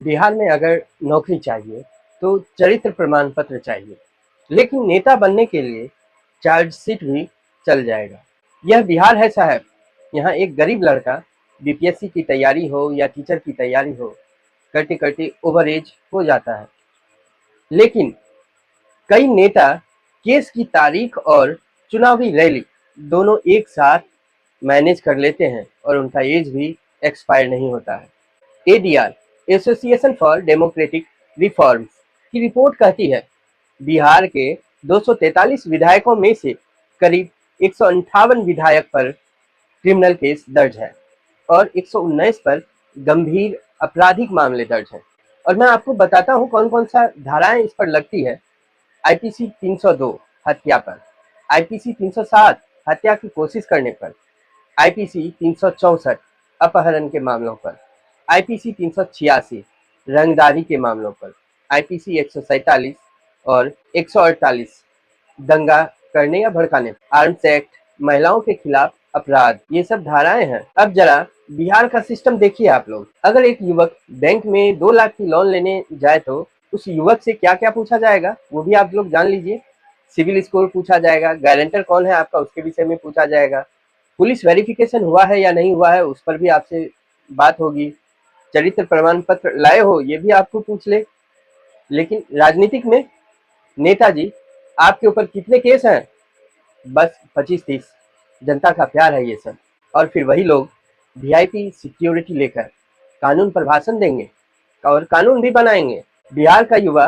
बिहार में अगर नौकरी चाहिए तो चरित्र प्रमाण पत्र चाहिए, लेकिन नेता बनने के लिए चार्जशीट भी चल जाएगा। यह बिहार है साहब। यहाँ एक गरीब लड़का बीपीएससी की तैयारी हो या टीचर की तैयारी हो, करते करते ओवर एज हो जाता है। लेकिन कई नेता केस की तारीख और चुनावी रैली दोनों एक साथ मैनेज कर लेते हैं और उनका एज भी एक्सपायर नहीं होता है। ADR association for democratic reforms की रिपोर्ट कहती है बिहार के 243 विधायकों में से करीब 158 विधायक पर क्रिमिनल केस दर्ज है और 119 पर गंभीर आपराधिक मामले दर्ज हैं। और मैं आपको बताता हूं कौन कौन सा धाराएं इस पर लगती है। आईपीसी 302 हत्या पर, आईपीसी 307 हत्या की कोशिश करने पर, आईपीसी 364 अपहरण के मामलों पर, आईपीसी 386 रंगदारी के मामलों पर, आईपीसी 147 और 148 दंगा करने या भड़काने, आर्म्स एक्ट, महिलाओं के खिलाफ अपराध, ये सब धाराएं हैं। अब जरा बिहार का सिस्टम देखिए आप लोग। अगर एक युवक बैंक में 2 लाख की लोन लेने जाए तो उस युवक से क्या क्या पूछा जाएगा वो भी आप लोग जान लीजिए। सिविल स्कोर पूछा जाएगा, गारंटर कौन है आपका उसके विषय में पूछा जाएगा, पुलिस वेरिफिकेशन हुआ है या नहीं हुआ है उस पर भी आपसे बात होगी, चरित्र प्रमाण पत्र लाए हो ये भी आपको पूछ ले। लेकिन राजनीतिक में नेताजी आपके ऊपर कितने केस हैं? बस 25-30। जनता का प्यार है ये सब। और फिर वही लोग वीआईपी सिक्योरिटी लेकर कानून पर भाषण देंगे और कानून भी बनाएंगे। बिहार का युवा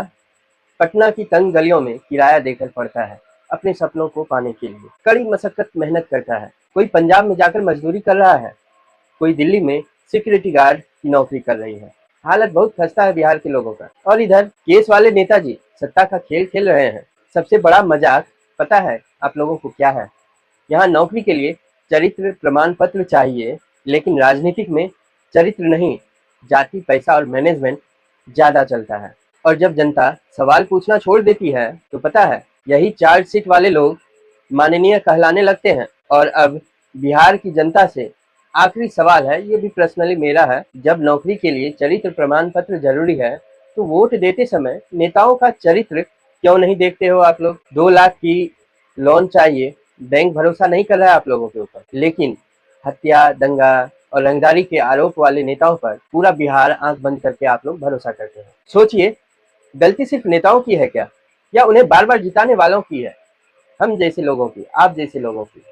पटना की तंग गलियों में किराया देकर पड़ता है अपने सपनों को पाने के लिए, कड़ी मशक्कत मेहनत करता है। कोई पंजाब में जाकर मजदूरी कर रहा है, कोई दिल्ली में सिक्योरिटी गार्ड की नौकरी कर रही है। हालत बहुत खस्ता है बिहार के लोगों का। और इधर केस वाले नेताजी सत्ता का खेल खेल रहे हैं। सबसे बड़ा मजाक पता है आप लोगों को क्या है? यहाँ नौकरी के लिए चरित्र प्रमाण पत्र चाहिए, लेकिन राजनीतिक में चरित्र नहीं, जाति, पैसा और मैनेजमेंट ज्यादा चलता है। और जब जनता सवाल पूछना छोड़ देती है तो पता है यही चार्जशीट वाले लोग माननीय कहलाने लगते हैं। और अब बिहार की जनता से आखिरी सवाल है, ये भी पर्सनली मेरा है, जब नौकरी के लिए चरित्र प्रमाण पत्र जरूरी है तो वोट देते समय नेताओं का चरित्र क्यों नहीं देखते हो आप लोग? 2 लाख की लोन चाहिए, बैंक भरोसा नहीं कर रहा है आप लोगों के ऊपर, लेकिन हत्या, दंगा और रंगदारी के आरोप वाले नेताओं पर पूरा बिहार आंख बंद करके आप लोग भरोसा करते हैं। सोचिए, गलती सिर्फ नेताओं की है क्या, या उन्हें बार बार जिताने वालों की है? हम जैसे लोगों की, आप जैसे लोगों की?